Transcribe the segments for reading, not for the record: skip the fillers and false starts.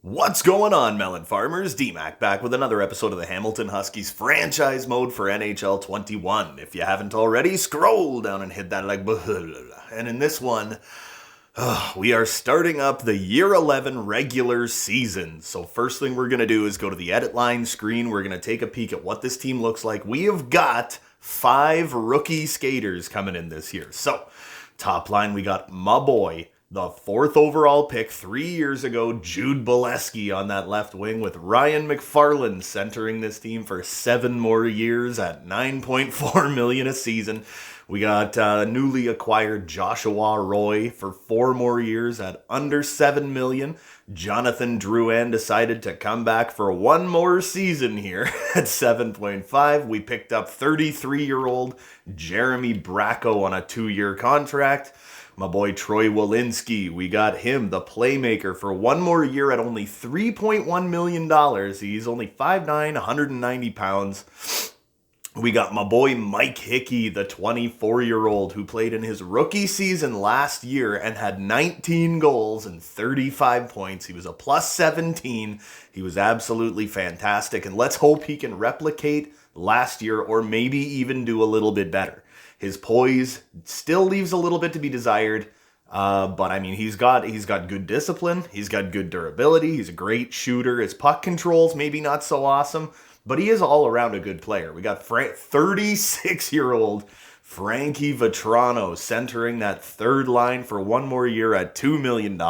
What's going on, melon farmers? D-Mac back with another episode of the Hamilton Huskies franchise mode for NHL 21. If you haven't already, scroll down and hit that like button. And in this one, we are starting up the Year 11 regular season. So first thing we're going to do is go to the edit line screen. We're going to take a peek at what this team looks like. We have got 5 rookie skaters coming in this year. So top line, we got my boy, the 4th overall pick 3 years ago, Jude Bolesky on that left wing, with Ryan Mcfarlane centering this team for 7 more years at $9.4 million a season. We got newly acquired Joshua Roy for 4 more years at under $7 million. Jonathan Drouin decided to come back for 1 more season here at 7.5. We picked up 33-year-old Jeremy Braco on a 2-year contract. My boy Troy Walensky, we got him, the playmaker, for 1 more year at only $3.1 million. He's only 5'9", 190 pounds. We got my boy Mike Hickey, the 24-year-old who played in his rookie season last year and had 19 goals and 35 points. He was a plus 17. He was absolutely fantastic, and let's hope he can replicate last year or maybe even do a little bit better. His poise still leaves a little bit to be desired, but I mean, he's got good discipline, he's got good durability, he's a great shooter. His puck control's maybe not so awesome, but he is all around a good player. We got 36-year-old Frankie Vetrano centering that third line for 1 more year at $2 million.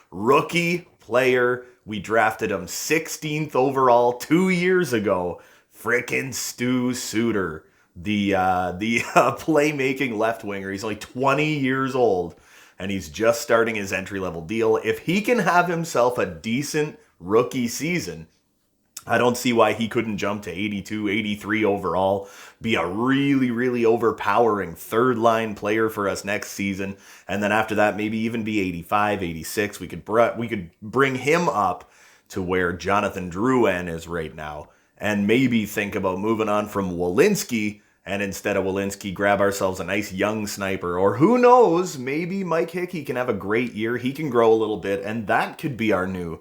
Rookie player, we drafted him 16th overall 2 years ago. Frickin' Stu Suter. The playmaking left winger. He's only 20 years old, and he's just starting his entry-level deal. If he can have himself a decent rookie season, I don't see why he couldn't jump to 82, 83 overall, be a really, really overpowering third-line player for us next season, and then after that, maybe even be 85, 86. We could bring him up to where Jonathan Drouin is right now, and maybe think about moving on from Walensky, and instead of Walensky, grab ourselves a nice young sniper. Or who knows, maybe Mike Hickey can have a great year. He can grow a little bit, and that could be our new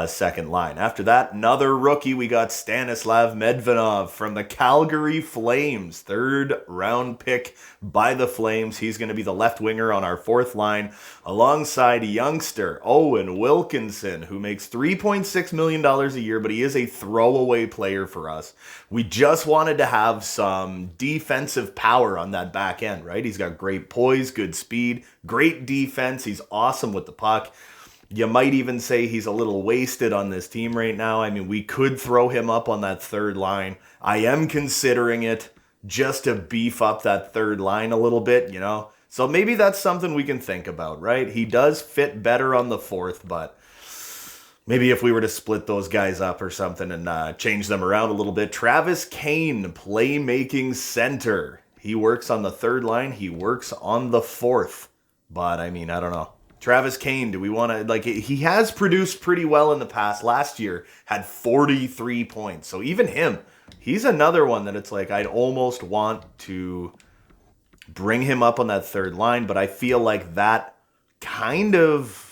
second line. After that, another rookie, we got Stanislav Medvedov from the Calgary Flames. 3rd round pick by the Flames. He's going to be the left winger on our 4th line, alongside youngster Owen Wilkinson, who makes $3.6 million a year, but he is a throwaway player for us. We just wanted to have some defensive power on that back end, right? He's got great poise, good speed, great defense. He's awesome with the puck. You might even say he's a little wasted on this team right now. I mean, we could throw him up on that third line. I am considering it just to beef up that third line a little bit, you know? So maybe that's something we can think about, right? He does fit better on the 4th, but maybe if we were to split those guys up or something and change them around a little bit. Travis Kane, playmaking center. He works on the 3rd line. He works on the 4th. But, I mean, I don't know. Travis Kane, do we want to, like, he has produced pretty well in the past. Last year, had 43 points. So even him, he's another one that it's like I'd almost want to bring him up on that 3rd line. But I feel like that kind of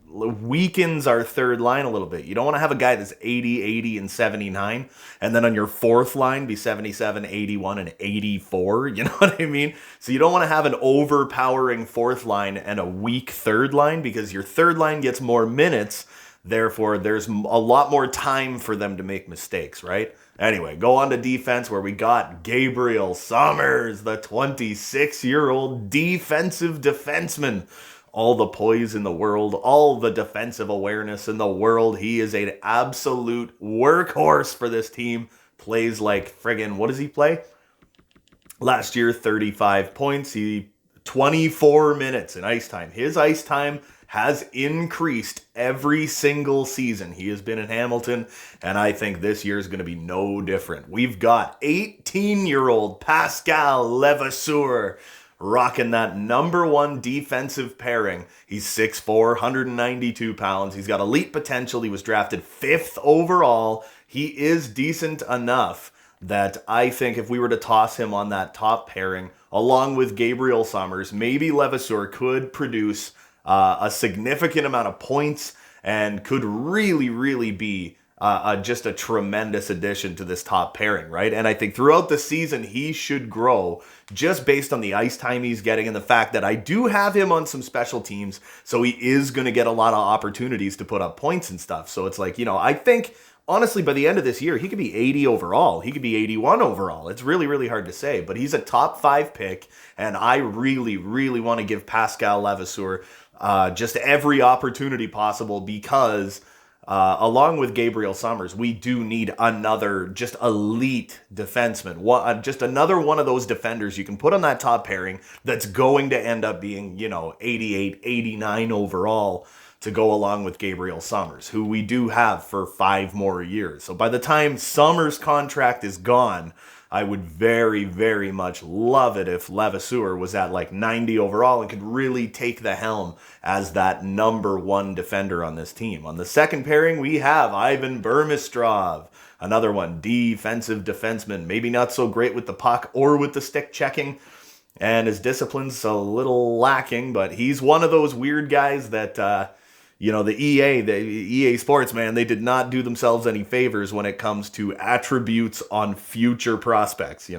weakens our 3rd line a little bit. You don't want to have a guy that's 80, 80, and 79, and then on your 4th line be 77, 81, and 84. You know what I mean? So you don't want to have an overpowering 4th line and a weak 3rd line, because your 3rd line gets more minutes. Therefore, there's a lot more time for them to make mistakes, right? Anyway, go on to defense, where we got Gabriel Summers, the 26-year-old defensive defenseman. All the poise in the world, all the defensive awareness in the world. He is an absolute workhorse for this team. Plays like friggin', what does he play? Last year, 35 points. 24 minutes in ice time. His ice time has increased every single season he has been in Hamilton, and I think this year is going to be no different. We've got 18-year-old Pascal Levasseur rocking that number 1 defensive pairing. He's 6'4", 192 pounds. He's got elite potential. He was drafted 5th overall. He is decent enough that I think if we were to toss him on that top pairing, along with Gabriel Summers, maybe Levasseur could produce a significant amount of points and could really, really be just a tremendous addition to this top pairing, right? And I think throughout the season, he should grow just based on the ice time he's getting and the fact that I do have him on some special teams, so he is going to get a lot of opportunities to put up points and stuff. So it's like, I think, honestly, by the end of this year, he could be 80 overall. He could be 81 overall. It's really, really hard to say, but he's a top 5 pick, and I really, really want to give Pascal Levasseur just every opportunity possible because along with Gabriel Summers, we do need another just elite defenseman. Just another one of those defenders you can put on that top pairing that's going to end up being, 88, 89 overall to go along with Gabriel Summers, who we do have for 5 more years. So by the time Summers' contract is gone, I would very, very much love it if Levasseur was at like 90 overall and could really take the helm as that number 1 defender on this team. On the second pairing, we have Ivan Burmistrov, another one, defensive defenseman. Maybe not so great with the puck or with the stick checking, and his discipline's a little lacking, but he's one of those weird guys that the EA Sports, man, they did not do themselves any favors when it comes to attributes on future prospects,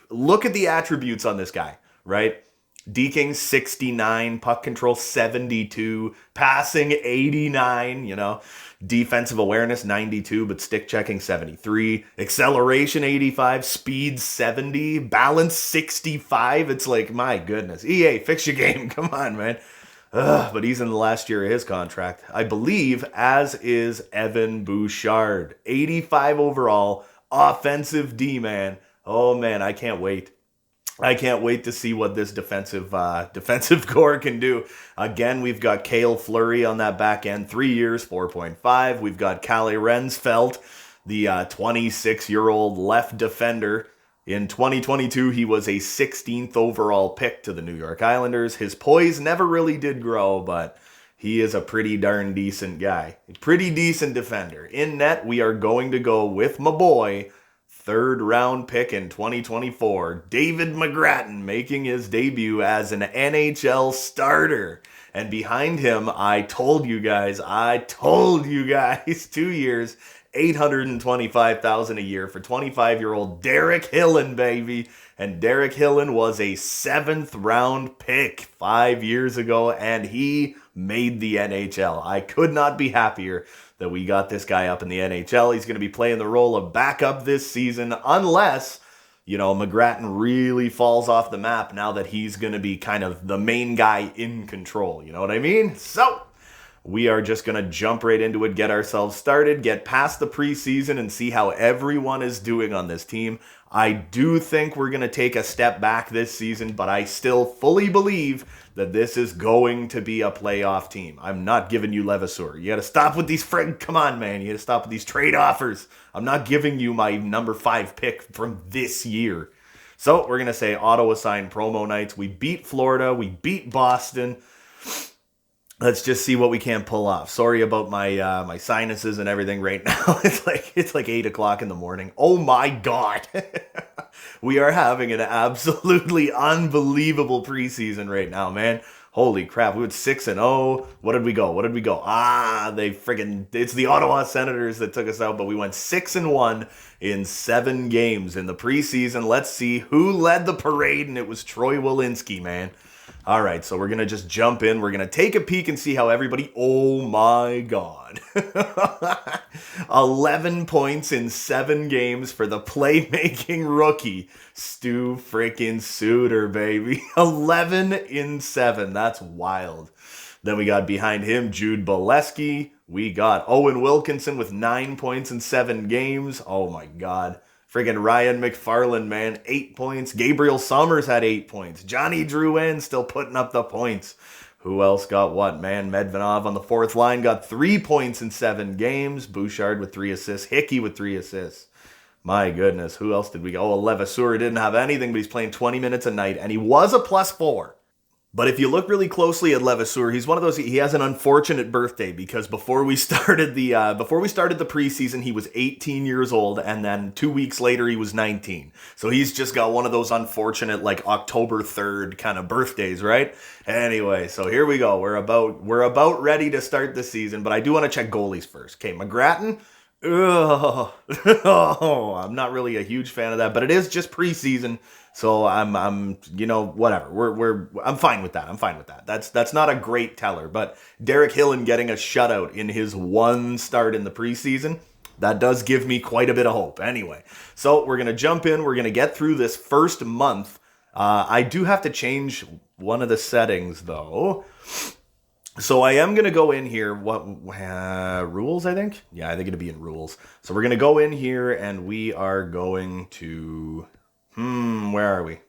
Look at the attributes on this guy, right? Deking 69, puck control 72, passing 89, defensive awareness 92, but stick checking 73, acceleration 85, speed 70, balance 65. It's like, my goodness, EA, fix your game. Come on, man. But he's in the last year of his contract, I believe, as is Evan Bouchard. 85 overall, offensive D-man. Oh, man, I can't wait. I can't wait to see what this defensive core can do. Again, we've got Cale Fleury on that back end, 3 years, 4.5. We've got Kalle Rensfeldt, the 26-year-old left defender. In 2022, he was a 16th overall pick to the New York Islanders. His poise never really did grow, but he is a pretty darn decent guy. A pretty decent defender. In net, we are going to go with my boy, 3rd round pick in 2024, David Mcgrattan, making his debut as an NHL starter. And behind him, I told you guys, 2 years, $825,000 a year for 25-year-old Derrick Hillen, baby. And Derrick Hillen was a 7th round pick 5 years ago, and he made the NHL. I could not be happier that we got this guy up in the NHL. He's going to be playing the role of backup this season, unless, Mcgrattan really falls off the map now that he's going to be kind of the main guy in control. You know what I mean? So we are just going to jump right into it, get ourselves started, get past the preseason, and see how everyone is doing on this team. I do think we're going to take a step back this season, but I still fully believe that this is going to be a playoff team. I'm not giving you Levasseur. You got to stop with these come on, man. You got to stop with these trade offers. I'm not giving you my number 5 pick from this year. So we're going to say auto-assigned promo nights. We beat Florida. We beat Boston. Let's just see what we can pull off. Sorry about my my sinuses and everything right now. It's like 8 o'clock in the morning. Oh my God. We are having an absolutely unbelievable preseason right now, man. Holy crap. We went 6-0. What did we go? It's the Ottawa Senators that took us out, but we went 6-1 in 7 games in the preseason. Let's see who led the parade, and it was Troy Walensky, man. All right, so we're going to just jump in. We're going to take a peek and see how everybody... Oh, my God. 11 points in 7 games for the playmaking rookie, Stu freaking Suter, baby. 11 in 7. That's wild. Then we got behind him Jude Bolesky. We got Owen Wilkinson with 9 points in 7 games. Oh, my God. Friggin' Ryan Mcfarlane, man, 8 points. Gabriel Summers had 8 points. Johnny Drouin still putting up the points. Who else got what, man? Medvedev on the 4th line got 3 points in 7 games. Bouchard with 3 assists. Hickey with 3 assists. My goodness, who else did we go? Oh, Levasseur didn't have anything, but he's playing 20 minutes a night, and he was a +4. But if you look really closely at Levasseur, he's one of those. He has an unfortunate birthday because before we started the preseason, he was 18 years old, and then 2 weeks later he was 19. So he's just got one of those unfortunate like October 3rd kind of birthdays, right? Anyway, so here we go. We're about ready to start the season, but I do want to check goalies first. Okay, Mcgrattan. Ugh. Oh, I'm not really a huge fan of that, but it is just preseason. So I'm whatever. I'm fine with that. That's not a great teller, but Derrick Hillen getting a shutout in his one start in the preseason, that does give me quite a bit of hope. Anyway, so we're gonna jump in. We're gonna get through this first month. I do have to change one of the settings though. So I am going to go in here, rules, I think? Yeah, I think it'll be in rules. So we're going to go in here and we are going to, where are we?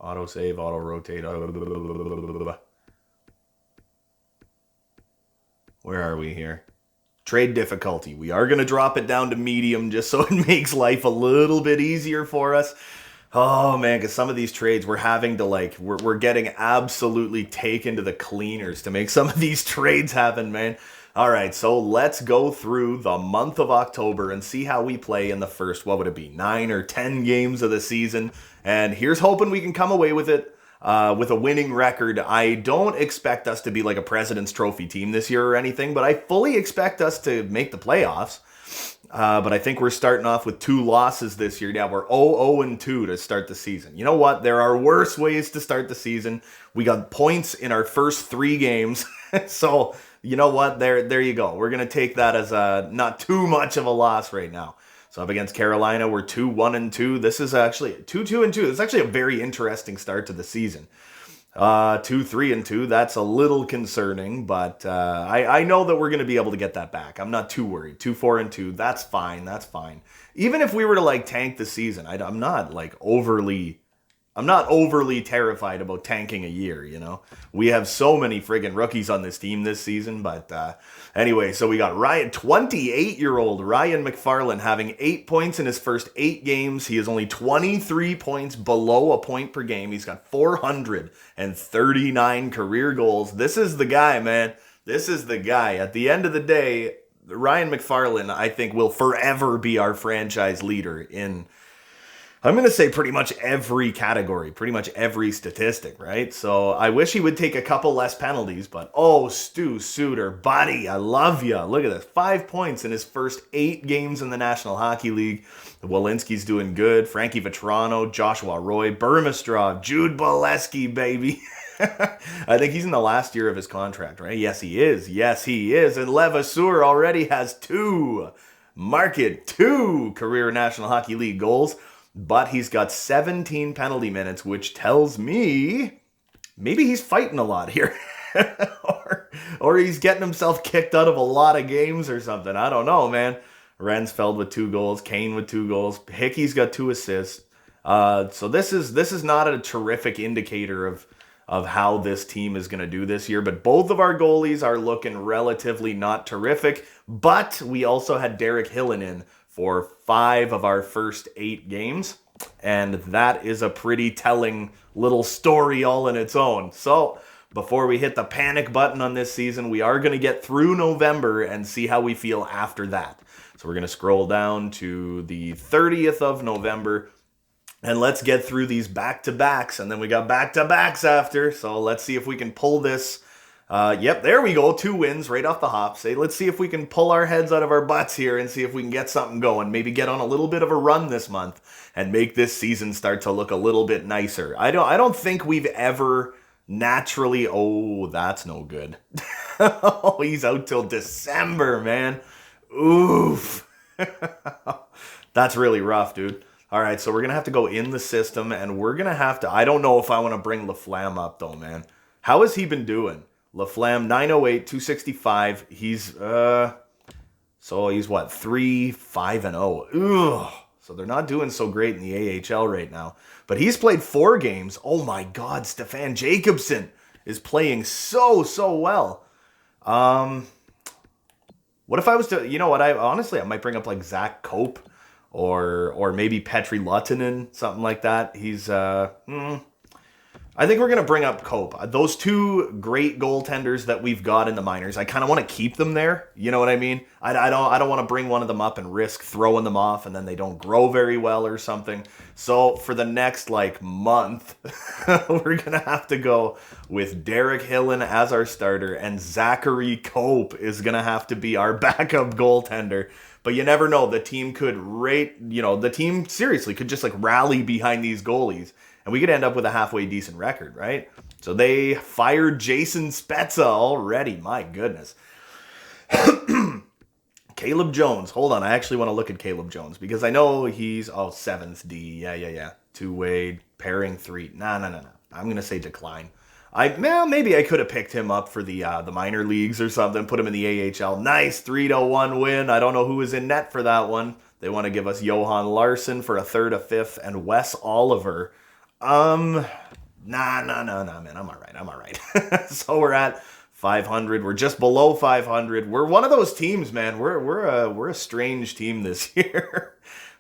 Auto save, auto rotate, where are we here? Trade difficulty. We are going to drop it down to medium just so it makes life a little bit easier for us. Oh man, because some of these trades we're having to we're getting absolutely taken to the cleaners to make some of these trades happen, man. All right, so let's go through the month of October and see how we play in the first, what would it be, 9 or 10 games of the season. And here's hoping we can come away with it with a winning record. I don't expect us to be like a President's Trophy team this year or anything, but I fully expect us to make the playoffs. But I think we're starting off with 2 losses this year. Yeah, we're 0-2 to start the season. You know what? There are worse ways to start the season. We got points in our first 3 games. So, you know what? There you go. We're going to take that as not too much of a loss right now. So up against Carolina, we're 2-1-2. This is actually 2-2-2. This is actually a very interesting start to the season. 2-3-2, that's a little concerning, but I know that we're going to be able to get that back. I'm not too worried. 2-4-2, that's fine. Even if we were to tank the season, I'm not overly terrified about tanking a year, you know? We have so many friggin' rookies on this team this season, but anyway, so we got 28-year-old Ryan Mcfarlane having 8 points in his first 8 games. He is only 23 points below a point per game. He's got 439 career goals. This is the guy, man. This is the guy. At the end of the day, Ryan Mcfarlane, I think, will forever be our franchise leader in, I'm going to say, pretty much every category, pretty much every statistic, right? So I wish he would take a couple less penalties, but Stu Suter, buddy, I love you. Look at this, 5 points in his first 8 games in the National Hockey League. Walensky's doing good. Frankie Vetrano, Joshua Roy, Burmistrov, Jude Bolesky, baby. I think he's in the last year of his contract, right? Yes, he is. And Levasseur already has 2 career National Hockey League goals. But he's got 17 penalty minutes, which tells me maybe he's fighting a lot here. or he's getting himself kicked out of a lot of games or something. I don't know, man. Rensfeld with 2 goals, Kane with 2 goals, Hickey's got 2 assists. So this is not a terrific indicator of how this team is going to do this year. But both of our goalies are looking relatively not terrific. But we also had Derrick Hillen in for 5 of our first 8 games, and that is a pretty telling little story all in its own. So before we hit the panic button on this season, we are going to get through November and see how we feel after that. So we're going to scroll down to the 30th of November, and let's get through these back-to-backs, and then we got back-to-backs after, so let's see if we can pull this. Yep, there we go. 2 wins right off the hop. Let's see if we can pull our heads out of our butts here and see if we can get something going. Maybe get on a little bit of a run this month and make this season start to look a little bit nicer. I don't think we've ever naturally. Oh, that's no good. Oh, he's out till December, man. Oof. That's really rough, dude. All right, so we're gonna have to go in the system, and we're gonna have to. I don't know if I want to bring Laflamme up though, man. How has he been doing? Laflamme, 908, 265. He's what, 3-5-0. Ugh. So they're not doing so great in the AHL right now. But he's played 4 games. Oh my God, Stefan Jacobson is playing so well. What if I was to, you know what, I might bring up Zach Cope or maybe Petri Luttinen, something like that. He's I think we're going to bring up Cope. Those two great goaltenders that we've got in the minors, I kind of want to keep them there. You know what I mean? I don't want to bring one of them up and risk throwing them off and then they don't grow very well or something. So for the next month, we're going to have to go with Derrick Hillen as our starter, and Zachary Cope is going to have to be our backup goaltender. But you never know. The team could the team seriously could just rally behind these goalies, and we could end up with a halfway decent record, right? So they fired Jason Spezza already. My goodness. Caleb Jones. Hold on. I actually want to look at Caleb Jones because I know he's 7th D. Yeah. Two-way, pairing 3. No. I'm going to say decline. Maybe I could have picked him up for the minor leagues or something, put him in the AHL. Nice 3-1 win. I don't know who was in net for that one. They want to give us Johan Larsson for a 3rd, a 5th, and Wes Oliver. Nah, man. I'm all right. So we're at 500. We're just below 500. We're one of those teams, man. We're a strange team this year.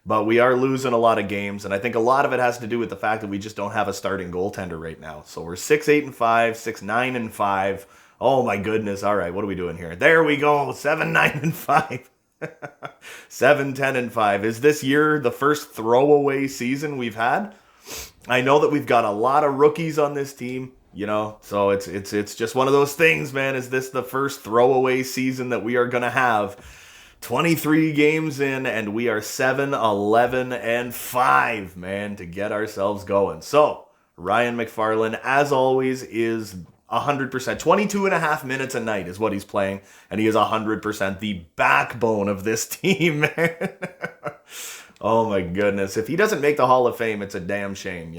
But we are losing a lot of games, and I think a lot of it has to do with the fact that we just don't have a starting goaltender right now. So we're 6-8-5, 6-9-5. Oh my goodness. All right, what are we doing here? There we go. 7-9-5. 7-10-5. Is this year the first throwaway season we've had? I know that we've got a lot of rookies on this team, so it's just one of those things, man. Is this the first throwaway season that we are going to have? 23 games in, and we are 7-11-5, man, to get ourselves going. So, Ryan Mcfarlane, as always, is 100%. 22 and a half minutes a night is what he's playing, and he is 100% the backbone of this team, man. Oh, my goodness. If he doesn't make the Hall of Fame, it's a damn shame,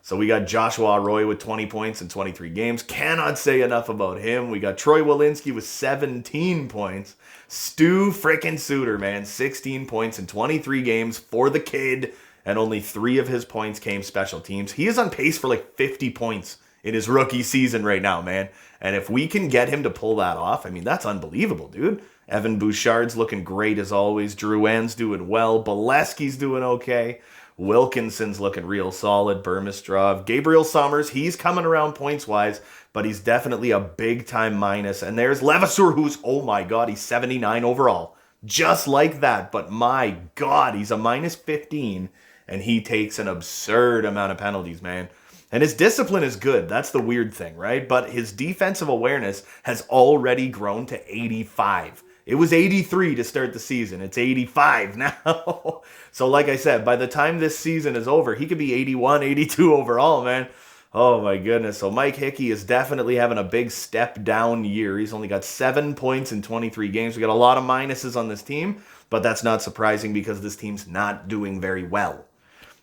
So we got Joshua Roy with 20 points in 23 games. Cannot say enough about him. We got Troy Walensky with 17 points. Stu frickin' Suter, man, 16 points in 23 games for the kid, and only 3 of his points came special teams. He is on pace for 50 points in his rookie season right now, man. And if we can get him to pull that off, that's unbelievable, dude. Evan Bouchard's looking great as always. Drouin's doing well. Bolesky's doing okay. Wilkinson's looking real solid. Burmistrov. Gabriel Summers, he's coming around points-wise, but he's definitely a big-time minus. And there's Levasseur, who's, oh my god, he's 79 overall. Just like that, but my god, he's a minus 15, and he takes an absurd amount of penalties, man. And his discipline is good. That's the weird thing, right? But his defensive awareness has already grown to 85. It was 83 to start the season. It's 85 now. So like I said, by the time this season is over, he could be 81, 82 overall, man. Oh my goodness. So Mike Hickey is definitely having a big step down year. He's only got 7 points in 23 games. We got a lot of minuses on this team, but that's not surprising because this team's not doing very well.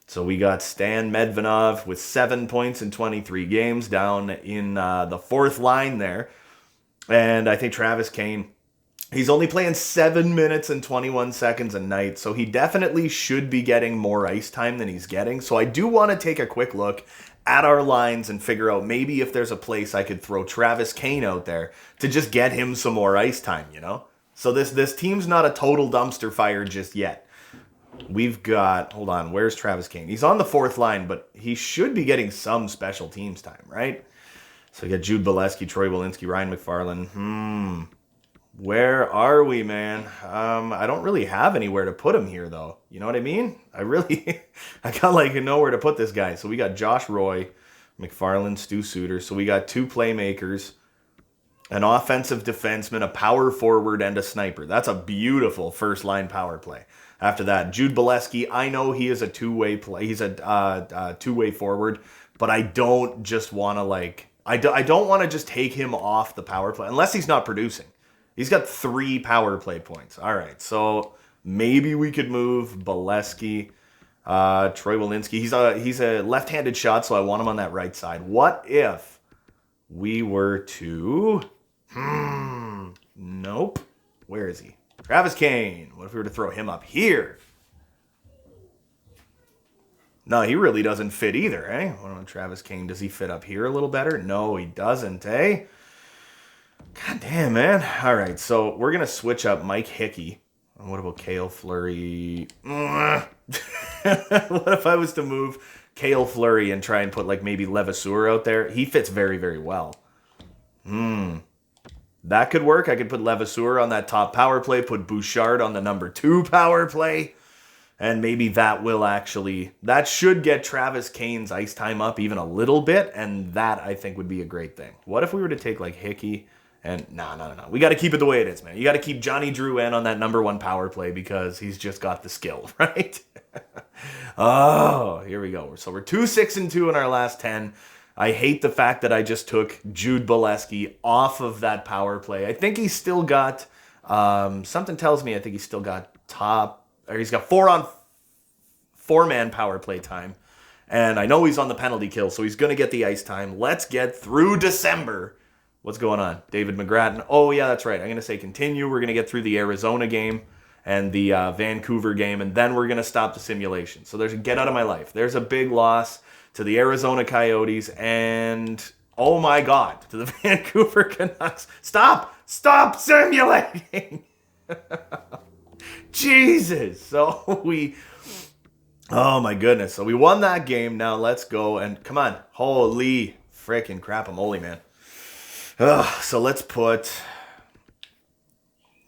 So we got Stan Medvedev with 7 points in 23 games down in the 4th line there. And I think Travis Kane, he's only playing 7 minutes and 21 seconds a night, so he definitely should be getting more ice time than he's getting. So I do want to take a quick look at our lines and figure out maybe if there's a place I could throw Travis Kane out there to just get him some more ice time, So this team's not a total dumpster fire just yet. We've got, hold on, where's Travis Kane? He's on the 4th line, but he should be getting some special teams time, right? So we got Jude Bolesky, Troy Walensky, Ryan Mcfarlane. Where are we, man? I don't really have anywhere to put him here, though. You know what I mean? I got nowhere to put this guy. So we got Josh Roy, McFarlane, Stu Suter. So we got 2 playmakers, an offensive defenseman, a power forward, and a sniper. That's a beautiful first-line power play. After that, Jude Bolesky, I know he is a two-way play. He's a two-way forward, but I don't just want to, I don't want to just take him off the power play, unless he's not producing. He's got 3 power play points. All right, so maybe we could move Bolesky, Troy Walensky. He's a left-handed shot, so I want him on that right side. What if we were to... Nope. Where is he? Travis Kane. What if we were to throw him up here? No, he really doesn't fit either, eh? What about Travis Kane? Does he fit up here a little better? No, he doesn't, eh? God damn, man. All right, so we're going to switch up Mike Hickey. What about Cale Fleury? What if I was to move Cale Fleury and try and put like maybe Levasseur out there? He fits very, very well. That could work. I could put Levasseur on that top power play, put Bouchard on the number 2 power play, and maybe that should get Travis Kane's ice time up even a little bit, and that I think would be a great thing. What if we were to take like Hickey and no. We got to keep it the way it is, man. You got to keep Johnny Drouin on that number 1 power play because he's just got the skill, right? Oh, here we go. So we're 2-6-2 in our last 10. I hate the fact that I just took Jude Bolesky off of that power play. I think he's still got, something tells me I think he's still got he's got 4-man power play time. And I know he's on the penalty kill, so he's going to get the ice time. Let's get through December. What's going on? David Mcgrattan. Oh, yeah, that's right. I'm going to say continue. We're going to get through the Arizona game and the Vancouver game, and then we're going to stop the simulation. So get out of my life. There's a big loss to the Arizona Coyotes, and oh my God, to the Vancouver Canucks. Stop simulating. Jesus. Oh my goodness. So we won that game. Now let's go and come on. Holy freaking crap-a-moly, man. So let's put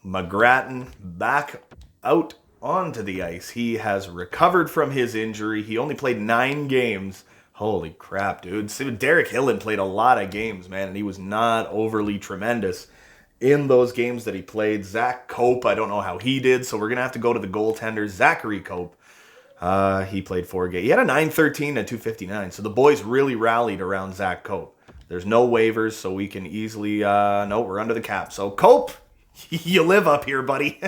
Mcgrattan back out onto the ice. He has recovered from his injury. He only played 9 games. Holy crap, dude. See, Derrick Hillen played a lot of games, man, and he was not overly tremendous in those games that he played. Zach Cope, I don't know how he did, so we're going to have to go to the goaltenders. Zachary Cope, he played 4 games. He had a .913 and .259, so the boys really rallied around Zach Cope. There's no waivers, so we can easily... no, we're under the cap. So, Cope, you live up here, buddy.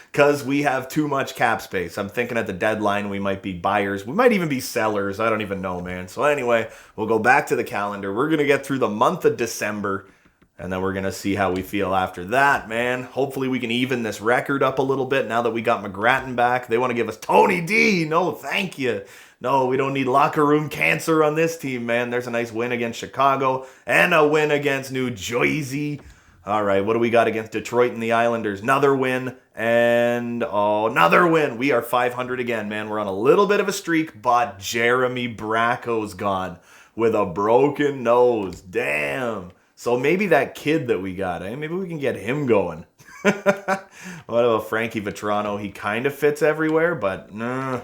Because we have too much cap space. I'm thinking at the deadline we might be buyers. We might even be sellers. I don't even know, man. So anyway, we'll go back to the calendar. We're going to get through the month of December, and then we're going to see how we feel after that, man. Hopefully we can even this record up a little bit now that we got Mcgrattan back. They want to give us Tony D. No, thank you. No, we don't need locker room cancer on this team, man. There's a nice win against Chicago and a win against New Jersey. All right, what do we got against Detroit and the Islanders? Another win, and another win. We are 500 again, man. We're on a little bit of a streak, but Jeremy Braco's gone with a broken nose. Damn. So maybe that kid that we got, maybe we can get him going. What about Frankie Vetrano? He kind of fits everywhere, but nah.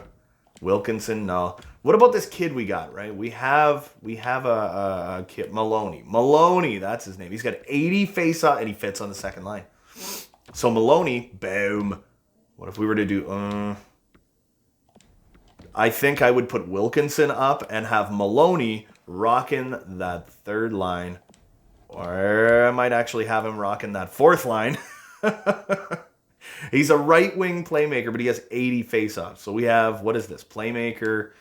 Wilkinson, no. What about this kid we got, right? We have a kid, Maloney. Maloney, that's his name. He's got 80 face-off, and he fits on the second line. So Maloney, boom. What if we were to do... I think I would put Wilkinson up and have Maloney rocking that third line. Or I might actually have him rocking that fourth line. He's a right-wing playmaker, but he has 80 face-offs. So we have, what is this? Playmaker,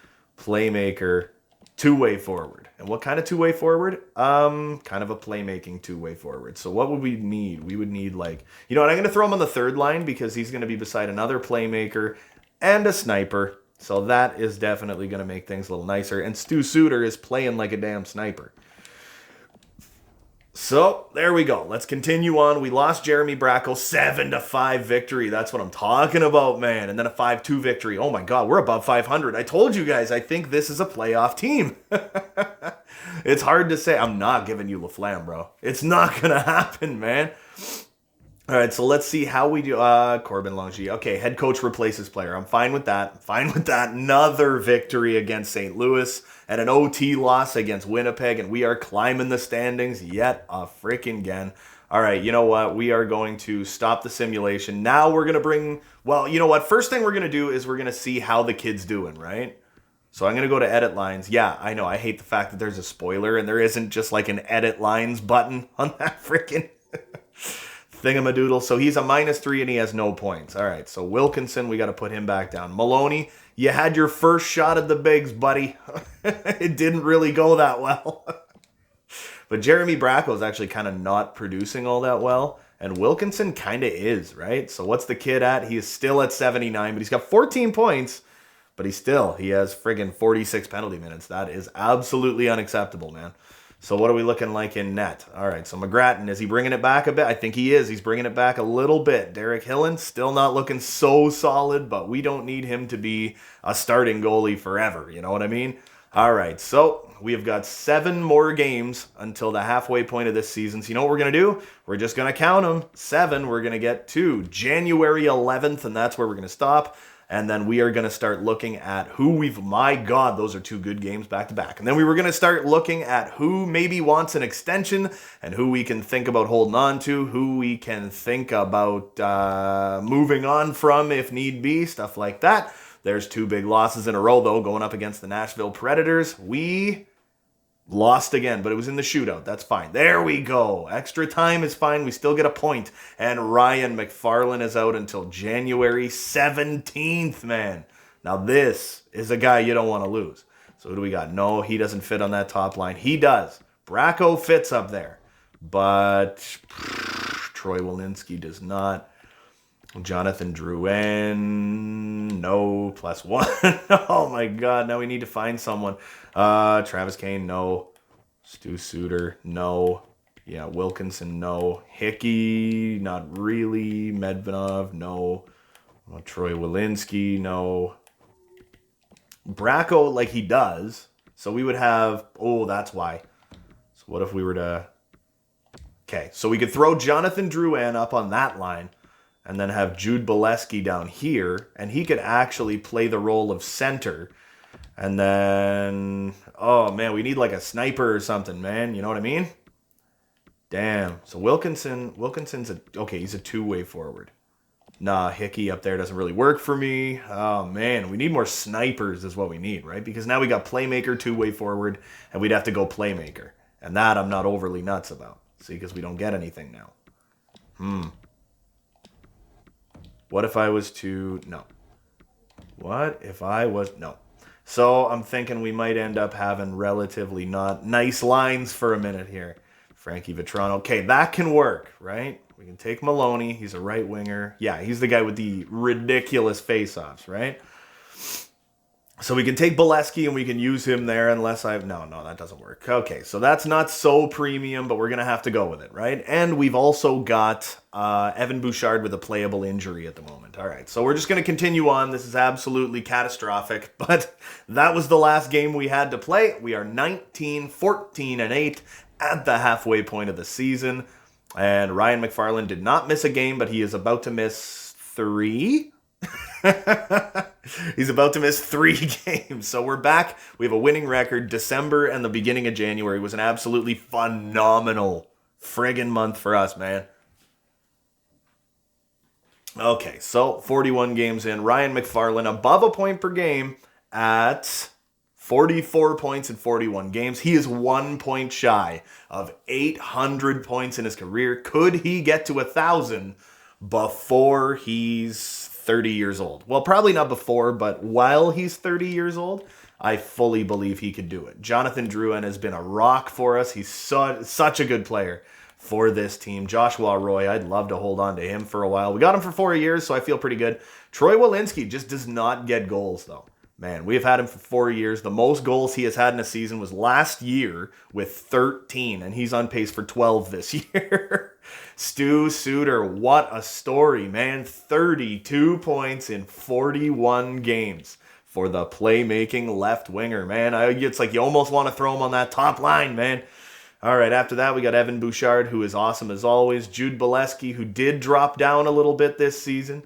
two-way forward. And what kind of two-way forward? Kind of a playmaking two-way forward. So what would we need? We would need like, you know what? I'm going to throw him on the third line because he's going to be beside another playmaker and a sniper. So that is definitely going to make things a little nicer. And Stu Suter is playing like a damn sniper. So, there we go. Let's continue on. We lost Jeremy Braco, 7-5 victory. That's what I'm talking about, man. And then a 5-2 victory. Oh my God, we're above 500. I told you guys, I think this is a playoff team. It's hard to say. I'm not giving you LaFlamme, bro. It's not going to happen, man. All right, so let's see how we do. Corbin Longy. Okay, head coach replaces player. I'm fine with that. Another victory against St. Louis and an OT loss against Winnipeg, and we are climbing the standings yet a freaking again. All right, you know what? We are going to stop the simulation. Now we're going to bring... Well, you know what? First thing we're going to do is we're going to see how the kid's doing, right? So I'm going to go to edit lines. Yeah, I know. I hate the fact that there's a spoiler and there isn't just like an edit lines button on that freaking... thingamadoodle. So he's a -3 and he has no points. All right, so Wilkinson, we got to put him back down. Maloney, you had your first shot at the bigs, buddy. It didn't really go that well. But Jeremy Braco is actually kind of not producing all that well, and Wilkinson kind of is, right? So what's the kid at? He is still at 79, but he's got 14 points, but he has friggin' 46 penalty minutes. That is absolutely unacceptable, man. So what are we looking like in net? All right, so Mcgrattan, is he bringing it back a bit? I think he is. He's bringing it back a little bit. Derrick Hillen, still not looking so solid, but we don't need him to be a starting goalie forever. You know what I mean? All right, so we have got 7 more games until the halfway point of this season. So you know what we're going to do? We're just going to count them. 7, we're going to get to January 11th, and that's where we're going to stop. And then we are going to start looking at who my God, those are 2 good games back to back. And then we were going to start looking at who maybe wants an extension and who we can think about holding on to, who we can think about moving on from if need be, stuff like that. There's 2 big losses in a row, though, going up against the Nashville Predators. We lost again, but it was in the shootout. That's fine. There we go. Extra time is fine. We still get a point. And Ryan Mcfarlane is out until January 17th, man. Now this is a guy you don't want to lose. So who do we got? No, he doesn't fit on that top line. He does. Braco fits up there. But Troy Walensky does not. Jonathan Drouin, no, +1. Oh my God, now we need to find someone. Travis Kane, no. Stu Suter, no. Yeah, Wilkinson, no. Hickey, not really. Medvedev, no. Troy Walensky, no. Braco, like he does. So we would have, that's why. So what if we were to, okay, so we could throw Jonathan Drouin up on that line. And then have Jude Bolesky down here. And he could actually play the role of center. And then, oh man, we need like a sniper or something, man. You know what I mean? Damn. So Wilkinson's he's a 2-way forward. Nah, Hickey up there doesn't really work for me. Oh man, we need more snipers is what we need, right? Because now we got playmaker, 2-way forward, and we'd have to go playmaker. And that I'm not overly nuts about. See, because we don't get anything now. What if I was to... No. What if I was... No. So I'm thinking we might end up having relatively not nice lines for a minute here. Frankie Vetrano. Okay, that can work, right? We can take Maloney. He's a right winger. Yeah, he's the guy with the ridiculous face-offs, right? So we can take Bolesky and we can use him there unless No, that doesn't work. Okay, so that's not so premium, but we're going to have to go with it, right? And we've also got Evan Bouchard with a playable injury at the moment. All right, so we're just going to continue on. This is absolutely catastrophic, but that was the last game we had to play. We are 19-14-8 at the halfway point of the season. And Ryan Mcfarlane did not miss a game, but he is about to miss 3. He's about to miss 3 games. So we're back. We have a winning record. December and the beginning of January was an absolutely phenomenal friggin' month for us, man. Okay, so 41 games in. Ryan Mcfarlane above a point per game at 44 points in 41 games. He is 1 point shy of 800 points in his career. Could he get to 1,000 before he's 30 years old? Well, probably not before, but while he's 30 years old, I fully believe he could do it. Jonathan Drouin has been a rock for us. He's such a good player for this team. Joshua Roy, I'd love to hold on to him for a while. We got him for 4 years, so I feel pretty good. Troy Walensky just does not get goals, though. Man, we have had him for 4 years. The most goals he has had in a season was last year with 13, and he's on pace for 12 this year. Stu Suter, what a story, man. 32 points in 41 games for the playmaking left winger, man. It's like you almost want to throw him on that top line, man. All right, after that, we got Evan Bouchard, who is awesome as always. Jude Bolesky, who did drop down a little bit this season,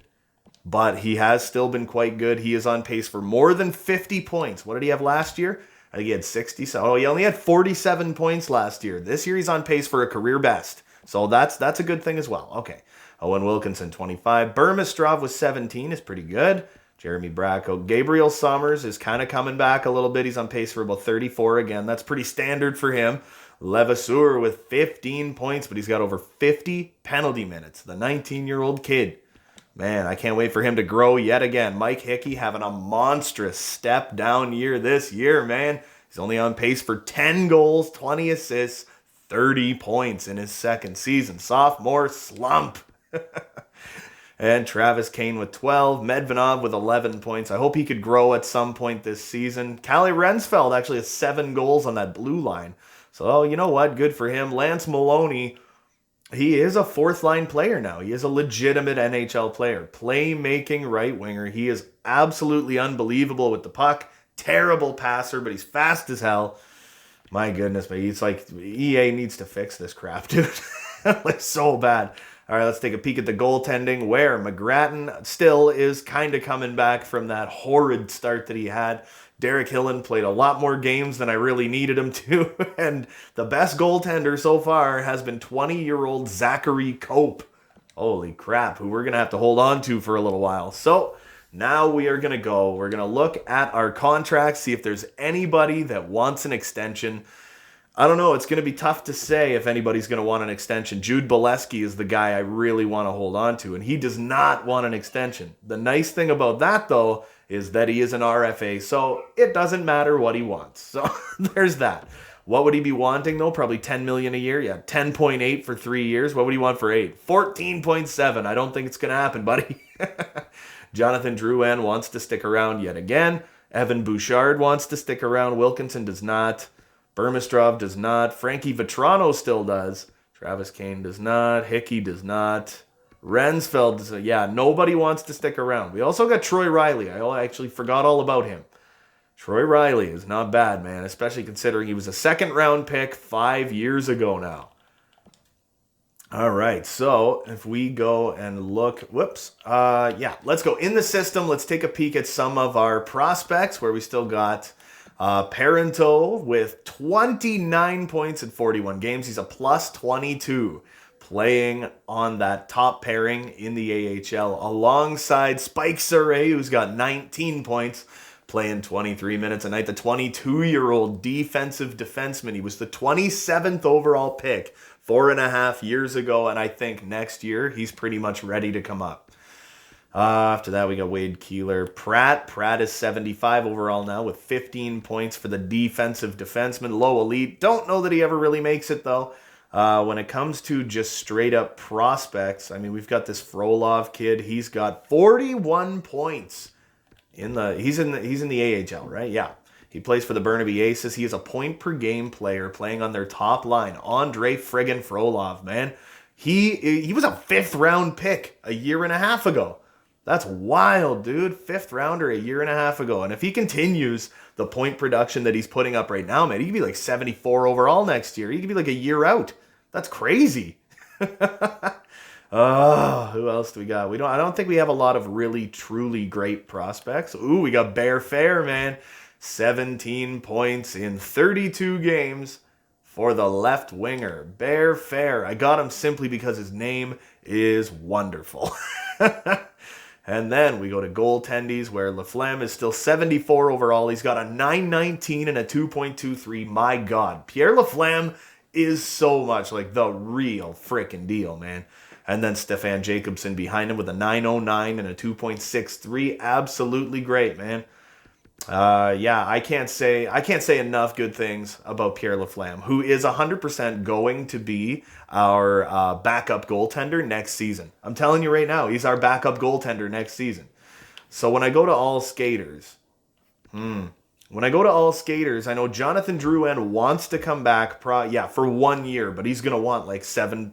but he has still been quite good. He is on pace for more than 50 points. What did he have last year? I think he had 60. Oh, he only had 47 points last year. This year, he's on pace for a career best. So that's a good thing as well. Okay. Owen Wilkinson, 25. Burmistrov with 17 is pretty good. Jeremy Braco. Gabriel Summers is kind of coming back a little bit. He's on pace for about 34 again. That's pretty standard for him. Levasseur with 15 points, but he's got over 50 penalty minutes. The 19-year-old kid. Man, I can't wait for him to grow yet again. Mike Hickey having a monstrous step down year this year, man. He's only on pace for 10 goals, 20 assists, 30 points in his second season. Sophomore slump. And Travis Kane with 12. Medvedev with 11 points. I hope he could grow at some point this season. Kalle Rensfeldt actually has 7 goals on that blue line. So, you know what? Good for him. Lance Maloney, he is a fourth-line player now. He is a legitimate NHL player. Playmaking right winger. He is absolutely unbelievable with the puck. Terrible passer, but he's fast as hell. My goodness, but it's like EA needs to fix this crap, dude. Like, so bad. All right, let's take a peek at the goaltending, where Mcgrattan still is kind of coming back from that horrid start that he had. Derrick Hillen played a lot more games than I really needed him to, and the best goaltender so far has been 20-year-old Zachary Cope. Holy crap, who we're going to have to hold on to for a little while. So now we're going to look at our contracts, see if there's anybody that wants an extension. I don't know, it's going to be tough to say if anybody's going to want an extension. Jude Bolesky is the guy I really want to hold on to, and he does not want an extension. The nice thing about that, though, is that he is an RFA, so it doesn't matter what he wants. So there's that. What would he be wanting, though? Probably $10 million a year. Yeah, 10.8 for 3 years. What would he want for 8? 14.7. I don't think it's going to happen, buddy. Jonathan Drouin wants to stick around yet again. Evan Bouchard wants to stick around. Wilkinson does not. Burmistrov does not. Frankie Vetrano still does. Travis Kane does not. Hickey does not. Rensfeld does not. Yeah, nobody wants to stick around. We also got Troy Riley. I actually forgot all about him. Troy Riley is not bad, man, especially considering he was a second-round pick 5 years ago now. All right, so if we go and look, let's go in the system. Let's take a peek at some of our prospects where we still got Parento with 29 points in 41 games. He's a plus 22 playing on that top pairing in the AHL alongside Spike Surrey, who's got 19 points, playing 23 minutes a night. The 22-year-old defensive defenseman. He was the 27th overall pick 4.5 years ago, and I think next year he's pretty much ready to come up. After that, we got Wade Keeler. Pratt is 75 overall now with 15 points for the defensive defenseman. Low elite. Don't know that he ever really makes it, though. When it comes to just straight-up prospects, I mean, we've got this Frolov kid. He's got 41 points. He's in the AHL, right? Yeah. He plays for the Burnaby Aces. He is a point-per-game player playing on their top line. Andre friggin' Frolov, man. He was a 5th-round pick a year and a half ago. That's wild, dude. 5th rounder a year and a half ago. And if he continues the point production that he's putting up right now, man, he could be like 74 overall next year. He could be like a year out. That's crazy. Oh, who else do we got? I don't think we have a lot of really, truly great prospects. Ooh, we got Bear Fair, man. 17 points in 32 games for the left winger. Bear Fair. I got him simply because his name is wonderful. And then we go to goaltendies, where Laflamme is still 74 overall. He's got a 919 and a 2.23. My God. Pierre Laflamme is so much like the real freaking deal, man. And then Stefan Jacobson behind him with a 909 and a 2.63. Absolutely great, man. I can't say enough good things about Pierre Laflamme, who is 100% going to be our backup goaltender next season. I'm telling you right now, he's our backup goaltender next season. So when I go to all skaters, I know Jonathan Drouin wants to come back for 1 year, but he's going to want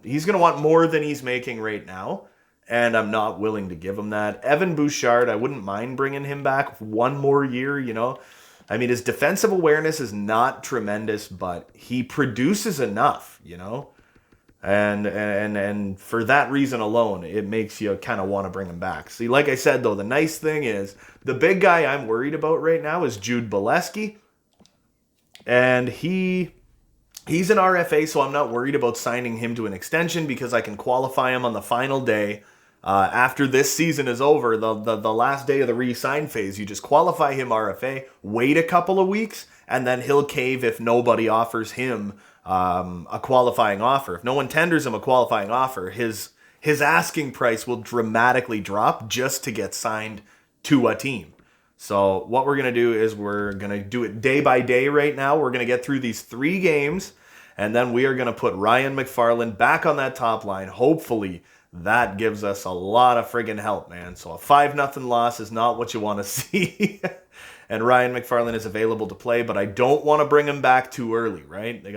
he's going to want more than he's making right now. And I'm not willing to give him that. Evan Bouchard, I wouldn't mind bringing him back 1 more year, you know. I mean, his defensive awareness is not tremendous, but he produces enough, you know. And for that reason alone, it makes you kind of want to bring him back. See, like I said, though, the nice thing is, the big guy I'm worried about right now is Jude Bolesky. And he's an RFA, so I'm not worried about signing him to an extension because I can qualify him on the final day. After this season is over, the last day of the re-sign phase, you just qualify him RFA, wait a couple of weeks, and then he'll cave if nobody offers him a qualifying offer. If no one tenders him a qualifying offer, his asking price will dramatically drop just to get signed to a team. So what we're going to do is we're going to do it day by day right now. We're going to get through these 3 games, and then we are going to put Ryan Mcfarlane back on that top line. Hopefully that gives us a lot of friggin' help, man. So a 5-0 loss is not what you want to see. And Ryan Mcfarlane is available to play, but I don't want to bring him back too early, right? They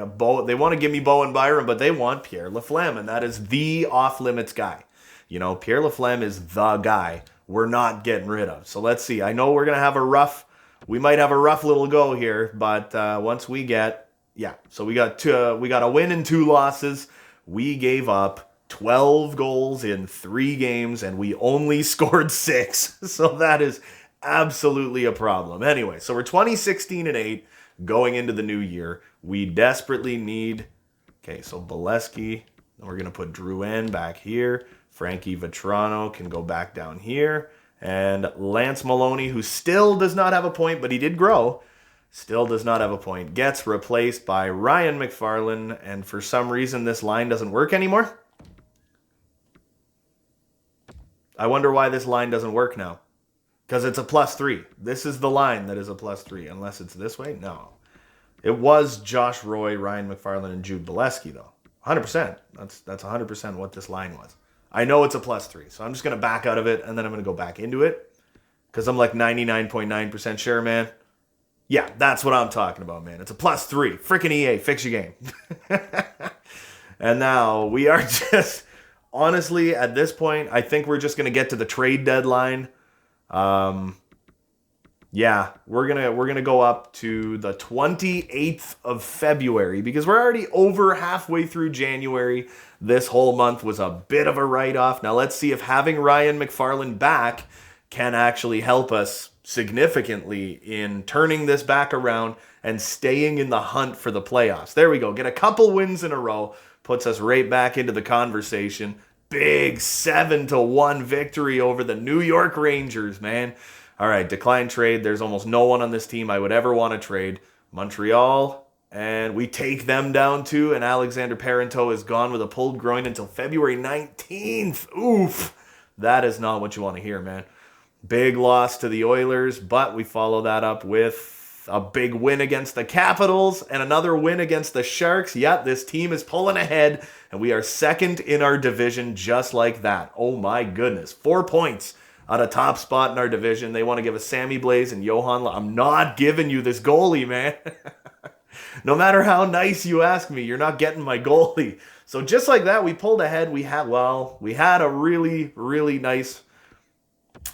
want to give me Bowen Byram, but they want Pierre Laflamme, and that is the off-limits guy. You know, Pierre Laflamme is the guy we're not getting rid of. So let's see. I know we're going to have we might have a rough little go here, but once we get, so we got a win and 2 losses. We gave up 12 goals in 3 games, and we only scored 6. So that is absolutely a problem. Anyway, so we're 20-16-8 going into the new year. We desperately need, so Bolesky, we're going to put Drouin back here. Frankie Vetrano can go back down here. And Lance Maloney, who still does not have a point, but he did grow, still does not have a point, gets replaced by Ryan Mcfarlane. And for some reason, this line doesn't work anymore. I wonder why this line doesn't work now. Because it's a +3. This is the line that is a +3. Unless it's this way? No. It was Josh Roy, Ryan Mcfarlane, and Jude Bolesky, though. 100%. That's 100% what this line was. I know it's a +3, so I'm just going to back out of it, and then I'm going to go back into it. Because I'm like 99.9% sure, man. Yeah, that's what I'm talking about, man. It's a +3. Frickin' EA, fix your game. And now we are just, honestly, at this point, I think we're just going to get to the trade deadline. We're gonna go up to the 28th of February because we're already over halfway through January. This whole month was a bit of a write-off. Now let's see if having Ryan Mcfarlane back can actually help us significantly in turning this back around and staying in the hunt for the playoffs. There we go. Get a couple wins in a row. Puts us right back into the conversation. Big 7-1 victory over the New York Rangers, man. All right, decline trade. There's almost no one on this team I would ever want to trade. Montreal, and we take them down too, and Alexander Parenteau is gone with a pulled groin until February 19th. Oof. That is not what you want to hear, man. Big loss to the Oilers, but we follow that up with a big win against the Capitals and another win against the Sharks. Yeah, this team is pulling ahead, and we are second in our division just like that. Oh my goodness. 4 points at a top spot in our division. They want to give us Sammy Blaze and Johan. I'm not giving you this goalie, man. No matter how nice you ask me, you're not getting my goalie. So just like that, we pulled ahead. We had a really, really nice,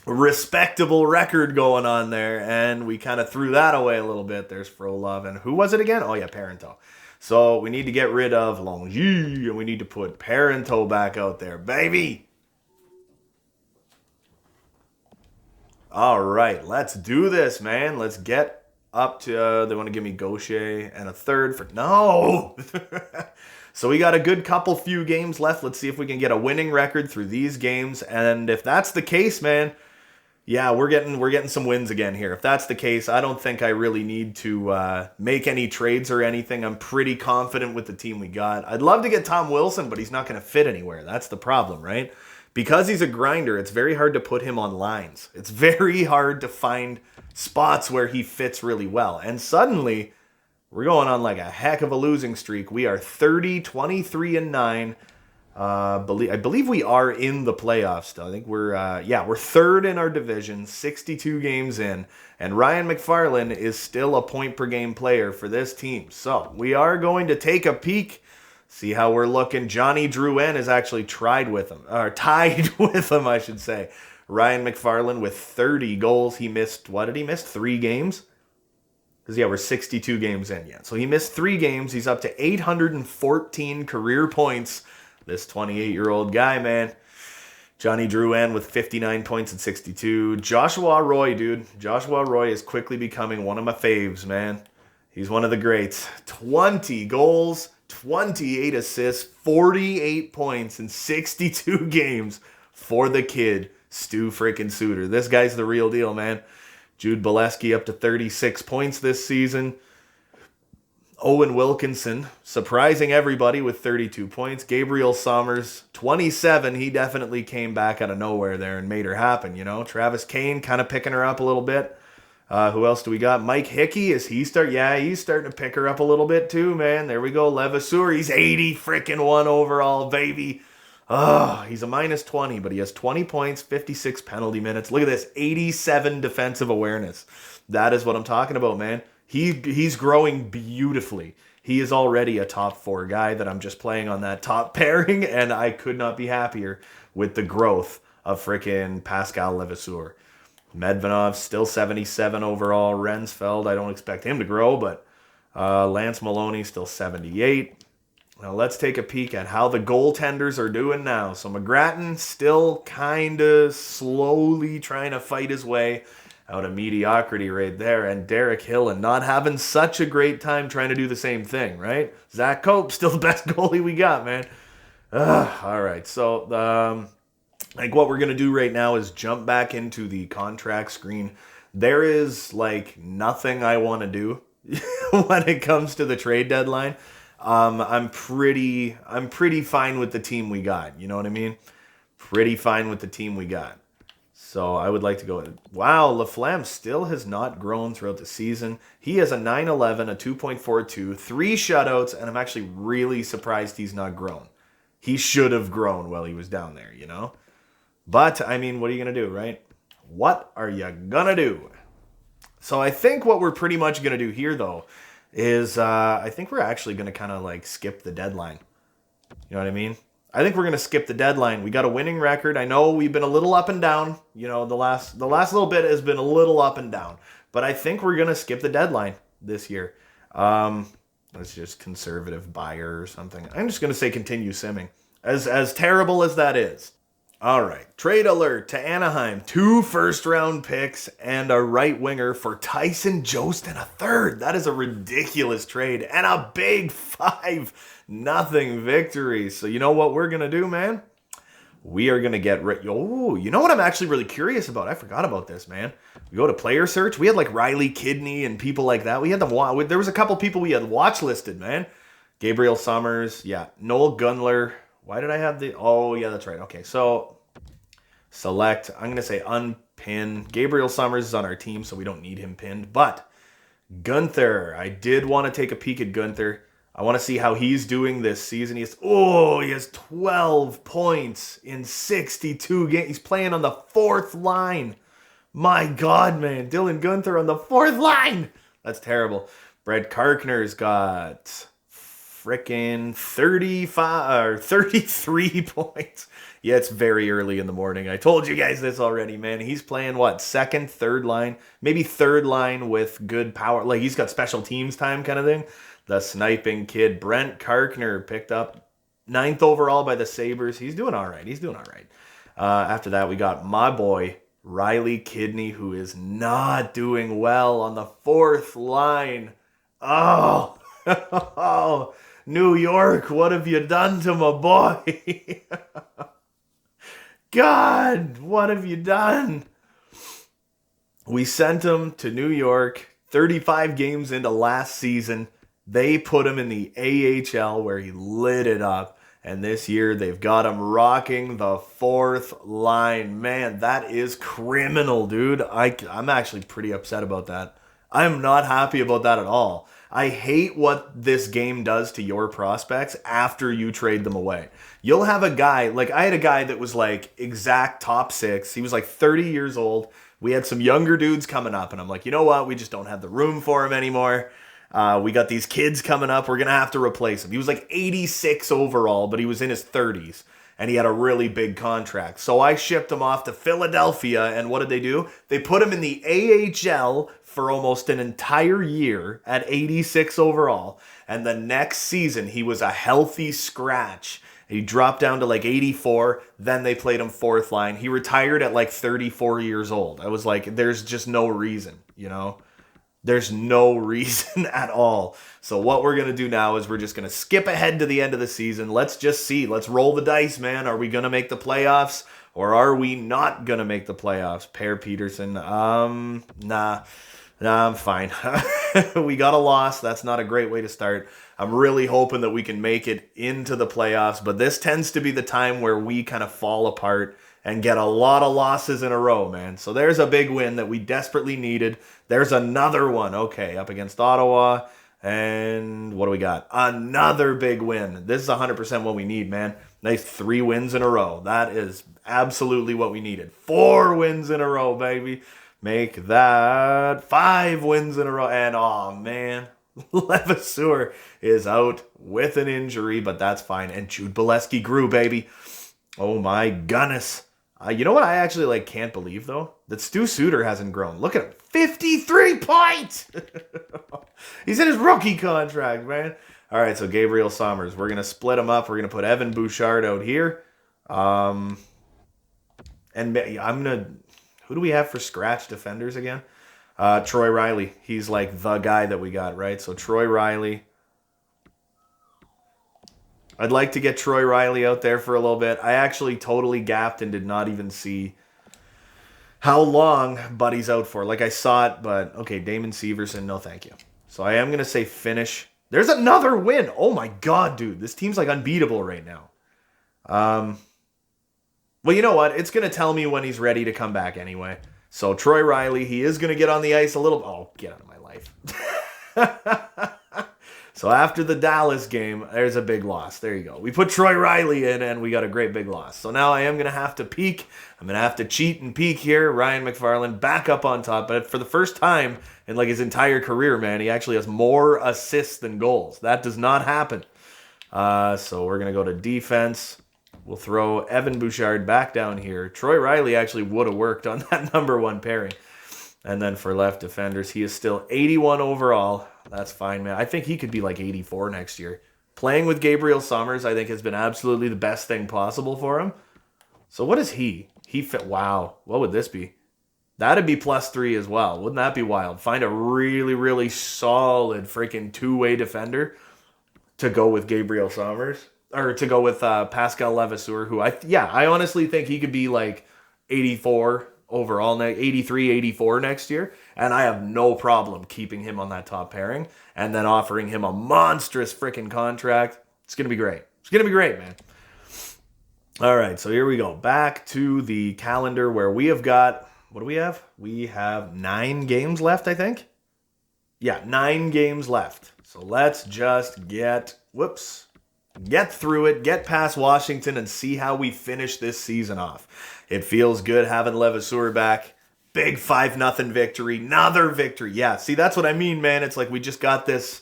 respectable record going on there, and we kind of threw that away a little bit. There's Frolov, and who was it again? Oh yeah, Parenteau. So we need to get rid of Longy, and we need to put Parenteau back out there, baby. All right, let's do this, man. Let's get up to, they want to give me Gaucher and a third for, no! So we got a good few games left. Let's see if we can get a winning record through these games. And if that's the case, man, yeah, we're getting some wins again here. If that's the case, I don't think I really need to make any trades or anything. I'm pretty confident with the team we got. I'd love to get Tom Wilson, but he's not going to fit anywhere. That's the problem, right? Because he's a grinder, it's very hard to put him on lines. It's very hard to find spots where he fits really well. And suddenly, we're going on like a heck of a losing streak. We are 23-9. I believe we are in the playoffs still. I think we're third in our division, 62 games in. And Ryan Mcfarlane is still a point-per-game player for this team. So we are going to take a peek. See how we're looking. Johnny Drouin is actually tied with him, I should say. Ryan Mcfarlane with 30 goals. He missed, 3 games? Because, we're 62 games in yet. So he missed 3 games. He's up to 814 career points. This 28-year-old guy, man. Johnny Drouin with 59 points at 62. Joshua Roy, dude. Joshua Roy is quickly becoming one of my faves, man. He's one of the greats. 20 goals. 28 assists, 48 points in 62 games for the kid, Stu freaking Suter. This guy's the real deal, man. Jude Bolesky up to 36 points this season. Owen Wilkinson surprising everybody with 32 points. Gabriel Sommers, 27. He definitely came back out of nowhere there and made her happen, you know. Travis Kane kind of picking her up a little bit. Who else do we got? Mike Hickey, he's starting to pick her up a little bit too, man. There we go. Levasseur, he's 80 freaking 1 overall, baby. Oh, he's a minus 20, but he has 20 points, 56 penalty minutes. Look at this, 87 defensive awareness. That is what I'm talking about, man. He's growing beautifully. He is already a top 4 guy that I'm just playing on that top pairing, and I could not be happier with the growth of frickin' Pascal Levasseur. Medvedov still 77 overall. Rensfeld, I don't expect him to grow, but Lance Maloney still 78. Now let's take a peek at how the goaltenders are doing now. So Mcgrattan still kind of slowly trying to fight his way out of mediocrity right there. And Derrick Hillen not having such a great time trying to do the same thing, right? Zach Cope, still the best goalie we got, man. All right, so like what we're going to do right now is jump back into the contract screen. There is like nothing I want to do when it comes to the trade deadline. I'm pretty fine with the team we got. You know what I mean? Pretty fine with the team we got. So I would like to go. Wow, Laflamme still has not grown throughout the season. He has a 9.11, a 2.42, 3 shutouts, and I'm actually really surprised he's not grown. He should have grown while he was down there, you know? But, I mean, what are you going to do, right? What are you going to do? So I think what we're pretty much going to do here, though, is I think we're actually going to kind of like skip the deadline. You know what I mean? I think we're going to skip the deadline. We got a winning record. I know we've been a little up and down. You know, the last little bit has been a little up and down. But I think we're going to skip the deadline this year. That's just conservative buyer or something. I'm just going to say continue simming. As terrible as that is. All right, trade alert to Anaheim. 2 first-round picks and a right winger for Tyson Jost and a third. That is a ridiculous trade and a big 5-0 victory. So you know what we're going to do, man? We are going to get oh, you know what I'm actually really curious about? I forgot about this, man. We go to player search. We had like Riley Kidney and people like that. We had them. There was a couple people we had watch listed, man. Gabriel Summers, yeah. Noel Gunler. Why did I have the... Oh, yeah, that's right. Okay, so select. I'm going to say unpin. Gabriel Summers is on our team, so we don't need him pinned. But Gunther, I did want to take a peek at Gunther. I want to see how he's doing this season. He has 12 points in 62 games. He's playing on the 4th line. My God, man. Dylan Gunther on the 4th line. That's terrible. Brett Karkner's got... frickin' 33 points. Yeah, it's very early in the morning. I told you guys this already, man. He's playing, what, 2nd, 3rd line? Maybe 3rd line with good power. Like, he's got special teams time kind of thing. The sniping kid, Brent Karkner, picked up 9th overall by the Sabres. He's doing all right. After that, we got my boy, Riley Kidney, who is not doing well on the 4th line. Oh, oh, New York, what have you done to my boy? God, what have you done? We sent him to New York 35 games into last season. They put him in the AHL where he lit it up. And this year they've got him rocking the 4th line. Man, that is criminal, dude. I'm actually pretty upset about that. I'm not happy about that at all. I hate what this game does to your prospects after you trade them away. You'll have a guy, like I had a guy that was like exact top 6. He was like 30 years old. We had some younger dudes coming up and I'm like, you know what? We just don't have the room for him anymore. We got these kids coming up. We're going to have to replace him. He was like 86 overall, but he was in his 30s. And he had a really big contract. So I shipped him off to Philadelphia. And what did they do? They put him in the AHL for almost an entire year at 86 overall. And the next season, he was a healthy scratch. He dropped down to like 84. Then they played him 4th line. He retired at like 34 years old. I was like, there's just no reason, you know? There's no reason at all. So what we're going to do now is we're just going to skip ahead to the end of the season. Let's just see. Let's roll the dice, man. Are we going to make the playoffs or are we not going to make the playoffs? Per Peterson. Nah, I'm fine. We got a loss. That's not a great way to start. I'm really hoping that we can make it into the playoffs, but this tends to be the time where we kind of fall apart and get a lot of losses in a row, man. So there's a big win that we desperately needed. There's another one. Okay, up against Ottawa. And what do we got? Another big win. This is 100% what we need, man. Nice 3 wins in a row. That is absolutely what we needed. 4 wins in a row, baby. Make that 5 wins in a row. And, oh, man, Levasseur is out with an injury, but that's fine. And Jude Bolesky grew, baby. Oh, my goodness. You know what I actually can't believe, though? That Stu Suter hasn't grown. Look at him. 53 points! He's in his rookie contract, man. All right, so Gabriel Sommers. We're going to split him up. We're going to put Evan Bouchard out here. And I'm going to... Who do we have for scratch defenders again? Troy Riley. He's the guy that we got, right? So Troy Riley. I'd like to get Troy Riley out there for a little bit. I actually totally gapped and did not even see how long Buddy's out for. I saw it, but okay, Damon Severson, no thank you. So I am going to say finish. There's another win. Oh my God, dude. This team's unbeatable right now. Well, you know what? It's going to tell me when he's ready to come back anyway. So Troy Riley, he is going to get on the ice a little... Oh, get out of my life. So after the Dallas game, there's a big loss. There you go. We put Troy Riley in, and we got a great big loss. So now I am going to have to peak. I'm going to have to cheat and peak here. Ryan Mcfarlane back up on top. But for the first time in his entire career, man, he actually has more assists than goals. That does not happen. So we're going to go to defense. We'll throw Evan Bouchard back down here. Troy Riley actually would have worked on that number 1 pairing. And then for left defenders, he is still 81 overall. That's fine, man. I think he could be 84 next year. Playing with Gabriel Sommers, I think, has been absolutely the best thing possible for him. So what is he? He fit. Wow. What would this be? That'd be +3 as well. Wouldn't that be wild? Find a really, really solid freaking 2-way defender to go with Gabriel Sommers. Or to go with Pascal Levasseur, who I honestly think he could be 84 overall, 83, 84 next year. And I have no problem keeping him on that top pairing and then offering him a monstrous freaking contract. It's going to be great. It's going to be great, man. All right, so here we go. Back to the calendar where we have got, what do we have? We have 9 games left, I think. Yeah, 9 games left. So let's just get through it, get past Washington, and see how we finish this season off. It feels good having Levasseur back. Big 5-0 victory. Another victory. Yeah, see, that's what I mean, man. It's we just got this,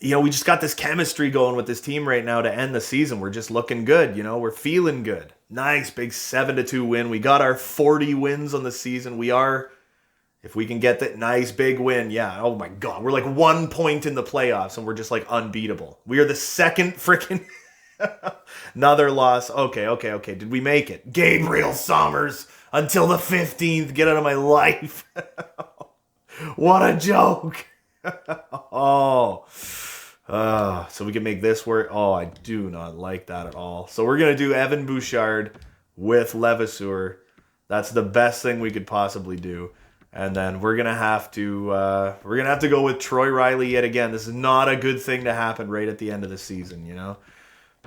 we just got this chemistry going with this team right now to end the season. We're just looking good, we're feeling good. Nice, big 7-2 win. We got our 40 wins on the season. We are... If we can get that nice big win, yeah, oh my God. We're 1 point in the playoffs, and we're just unbeatable. We are the second freaking... Another loss. Okay. Did we make it? Gabriel Sommers until the 15th. Get out of my life. What a joke. So we can make this work. Oh, I do not like that at all. So we're going to do Evan Bouchard with Levasseur. That's the best thing we could possibly do. And then we're gonna have to go with Troy Riley yet again. This is not a good thing to happen right at the end of the season,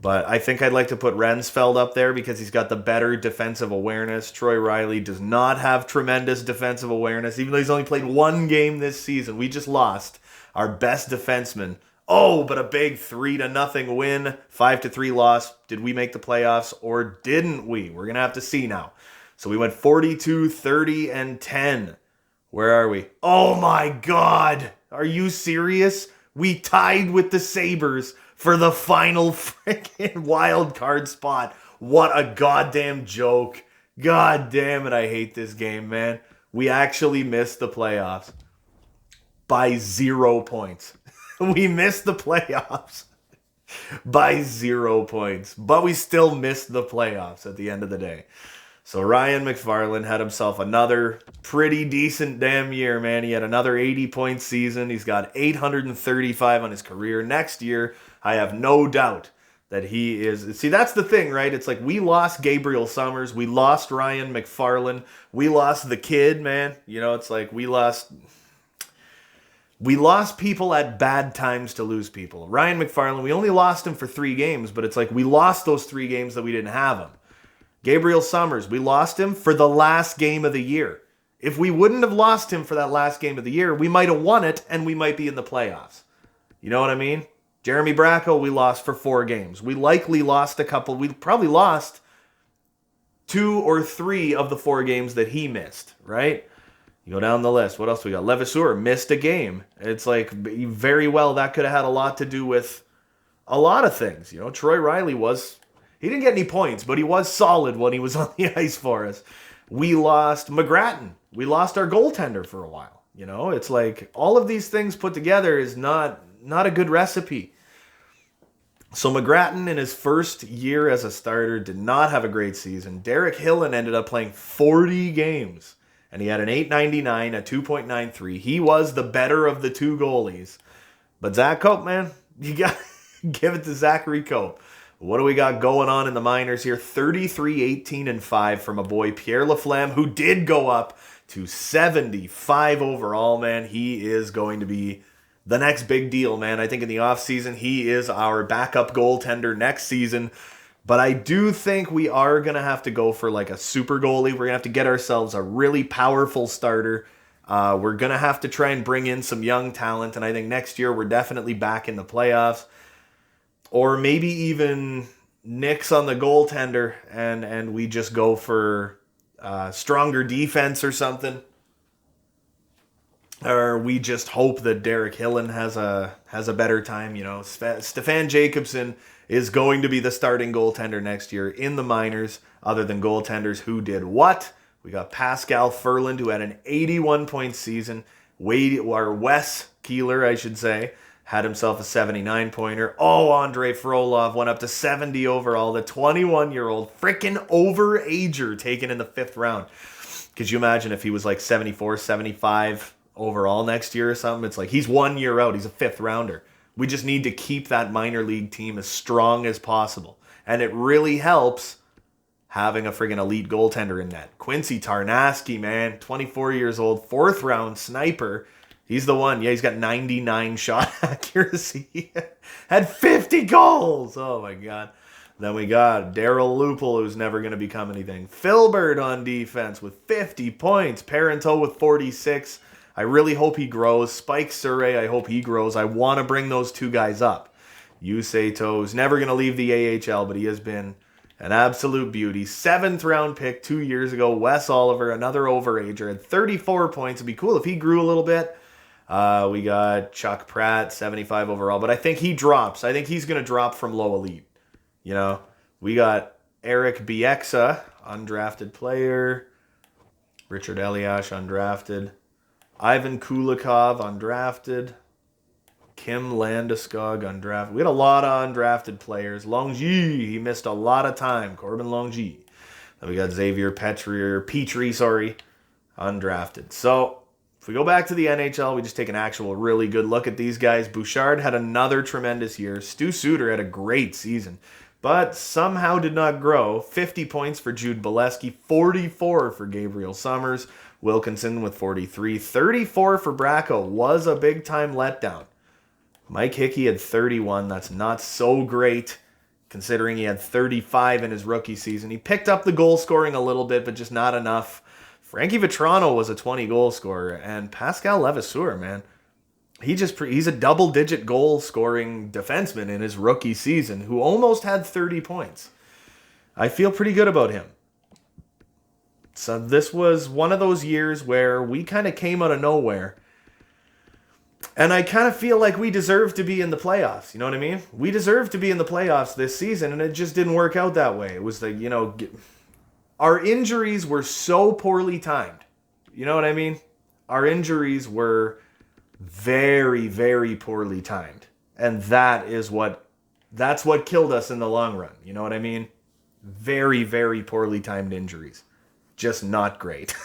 But I think I'd like to put Rensfeld up there because he's got the better defensive awareness. Troy Riley does not have tremendous defensive awareness, even though he's only played 1 game this season. We just lost our best defenseman. Oh, but a big 3-0 win, 5-3 loss. Did we make the playoffs or didn't we? We're gonna have to see now. So we went 42, 30, and 10. Where are we? Oh my God. Are you serious? We tied with the Sabres for the final freaking wild card spot. What a goddamn joke. God damn it. I hate this game, man. We actually missed the playoffs by 0 points. We missed the playoffs by 0 points, but we still missed the playoffs at the end of the day. So Ryan Mcfarlane had himself another pretty decent damn year, man. He had another 80-point season. He's got 835 on his career. Next year, I have no doubt that he is... See, that's the thing, right? It's we lost Gabriel Sommers. We lost Ryan Mcfarlane. We lost the kid, man. It's we lost people at bad times to lose people. Ryan Mcfarlane, we only lost him for 3 games, but it's we lost those 3 games that we didn't have him. Gabriel Sommers, we lost him for the last game of the year. If we wouldn't have lost him for that last game of the year, we might have won it and we might be in the playoffs. You know what I mean? Jeremy Braco, we lost for 4 games. We likely lost a couple. We probably lost 2 or 3 of the 4 games that he missed, right? You go down the list. What else we got? Levasseur missed a game. It's like very well that could have had a lot to do with a lot of things. You know, Troy Riley he didn't get any points, but he was solid when he was on the ice for us. We lost Mcgrattan. We lost our goaltender for a while. You know, it's like all of these things put together is not a good recipe. So Mcgrattan in his first year as a starter did not have a great season. Derrick Hillen ended up playing 40 games, and he had an .899, a 2.93. He was the better of the 2 goalies. But Zach Cope, man, you got to give it to Zachary Cope. What do we got going on in the minors here? 33-18-5 from a boy, Pierre Laflamme, who did go up to 75 overall, man. He is going to be the next big deal, man. I think in the offseason, he is our backup goaltender next season. But I do think we are going to have to go for like a super goalie. We're going to have to get ourselves a really powerful starter. We're going to have to try and bring in some young talent. And I think next year we're definitely back in the playoffs. Or maybe even nix on the goaltender and we just go for stronger defense or something. Or we just hope that Derrick Hillen has a better time. You know, Stefan Jacobson is going to be the starting goaltender next year in the minors, other than goaltenders who did what? We got Pascal Ferland, who had an 81-point season. Wes Keeler, I should say, had himself a 79-pointer. Oh, Andre Frolov went up to 70 overall. The 21-year-old freaking overager taken in the 5th round. Could you imagine if he was like 74, 75 overall next year or something? It's like he's 1 year out. He's a 5th rounder. We just need to keep that minor league team as strong as possible. And it really helps having a friggin' elite goaltender in net. Quincy Tarnasky, man, 24 years old, 4th round sniper. He's the one. Yeah, he's got 99 shot accuracy. Had 50 goals. Oh, my God. Then we got Daryl Lupel, who's never going to become anything. Filbert on defense with 50 points. Parenteau with 46. I really hope he grows. Spike Surrey, I hope he grows. I want to bring those 2 guys up. Yusei never going to leave the AHL, but he has been an absolute beauty. 7th round pick 2 years ago. Wes Oliver, another overager, had 34 points. It'd be cool if he grew a little bit. We got Chuck Pratt, 75 overall, but I think he drops. I think he's going to drop from low elite. You know, we got Eric Bieksa, undrafted player. Richard Eliash, undrafted. Ivan Kulikov, undrafted. Kim Landeskog, undrafted. We had a lot of undrafted players. Longy, he missed a lot of time. Corbin Longy. Then we got Xavier Petrie, undrafted. So, if we go back to the NHL, we just take an actual really good look at these guys. Bouchard had another tremendous year. Stu Suter had a great season, but somehow did not grow. 50 points for Jude Bolesky, 44 for Gabriel Summers. Wilkinson with 43. 34 for Braco was a big-time letdown. Mike Hickey had 31. That's not so great, considering he had 35 in his rookie season. He picked up the goal scoring a little bit, but just not enough. Frankie Vetrano was a 20-goal scorer, and Pascal Levasseur, man, he's a double-digit goal-scoring defenseman in his rookie season who almost had 30 points. I feel pretty good about him. So this was one of those years where we kind of came out of nowhere, and I kind of feel like we deserve to be in the playoffs. You know what I mean? We deserve to be in the playoffs this season, and it just didn't work out that way. It was like, our injuries were so poorly timed. You know what I mean? Our injuries were very, very poorly timed. And that's what killed us in the long run. You know what I mean? Very, very poorly timed injuries. Just not great.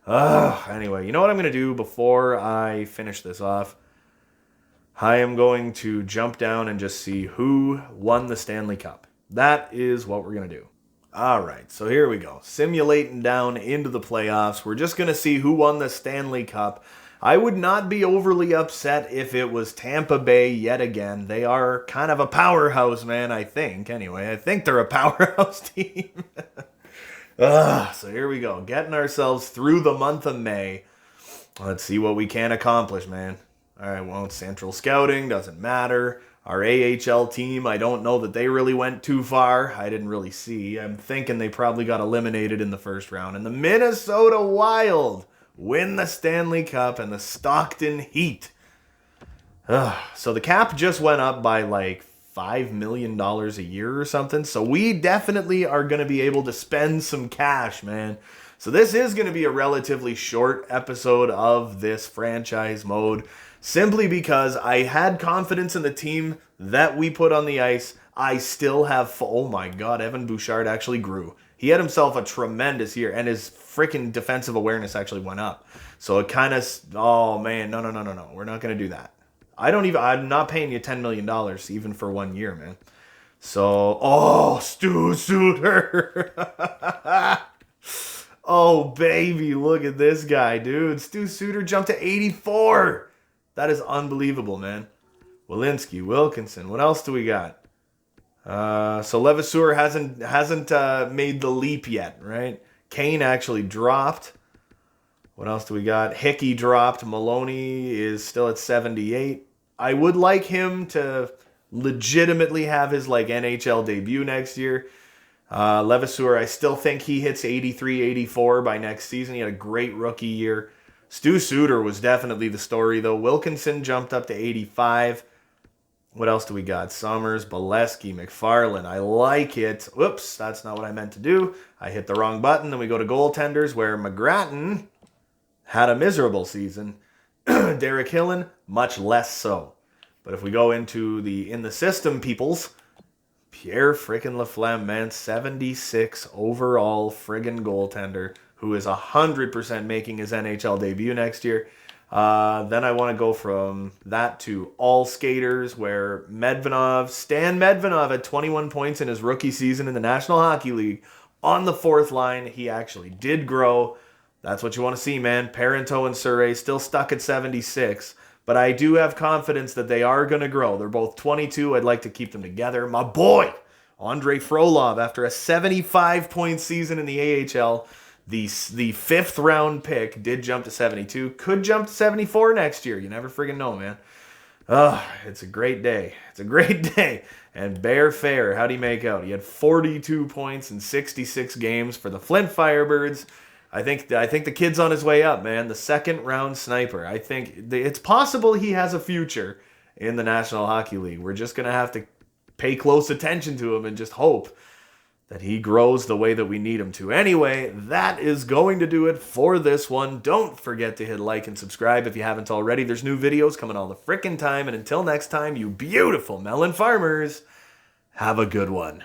Anyway, you know what I'm going to do before I finish this off? I am going to jump down and just see who won the Stanley Cup. That is what we're going to do. All right, so here we go. Simulating down into the playoffs. We're just going to see who won the Stanley Cup. I would not be overly upset if it was Tampa Bay yet again. They are kind of a powerhouse, man, I think. Anyway, I think they're a powerhouse team. So here we go. Getting ourselves through the month of May. Let's see what we can accomplish, man. All right, well, Central Scouting doesn't matter. Our AHL team, I don't know that they really went too far. I didn't really see. I'm thinking they probably got eliminated in the first round. And the Minnesota Wild win the Stanley Cup and the Stockton Heat. So the cap just went up by like $5 million a year or something. So we definitely are going to be able to spend some cash, man. So this is going to be a relatively short episode of this franchise mode, simply because I had confidence in the team that we put on the ice. I still have, oh my God, Evan Bouchard actually grew. He had himself a tremendous year, and his freaking defensive awareness actually went up. So it kind of, oh man, no. We're not going to do that. I'm not paying you $10 million even for 1 year, man. So, oh, Stu Suter. Oh, baby, look at this guy, dude. Stu Suter jumped to 84. That is unbelievable, man. Walensky, Wilkinson. What else do we got? So Levasseur hasn't made the leap yet, right? Kane actually dropped. What else do we got? Hickey dropped. Maloney is still at 78. I would like him to legitimately have his NHL debut next year. Levasseur, I still think he hits 83, 84 by next season. He had a great rookie year. Stu Suter was definitely the story, though. Wilkinson jumped up to 85. What else do we got? Summers, Bolesky, Mcfarlane. I like it. Whoops, that's not what I meant to do. I hit the wrong button. Then we go to goaltenders, where Mcgrattan had a miserable season. Derrick Hillen, much less so. But if we go into the in the system peoples, Pierre frickin' Laflamme, man, 76 overall friggin' goaltender, who is 100% making his NHL debut next year. Then I want to go from that to all skaters, where Stan Medvedov had 21 points in his rookie season in the National Hockey League. On the fourth line, he actually did grow. That's what you want to see, man. Parenteau and Surrey still stuck at 76. But I do have confidence that they are going to grow. They're both 22. I'd like to keep them together. My boy, Andre Frolov, after a 75-point season in the AHL, the fifth round pick did jump to 72. Could jump to 74 next year. You never friggin' know, man. It's a great day. It's a great day. And Bear Fair, how'd he make out? He had 42 points in 66 games for the Flint Firebirds. I think the kid's on his way up, man. The second round sniper. I think it's possible he has a future in the National Hockey League. We're just going to have to pay close attention to him and just hope that he grows the way that we need him to. Anyway, that is going to do it for this one. Don't forget to hit like and subscribe if you haven't already. There's new videos coming all the frickin' time. And until next time, you beautiful melon farmers, have a good one.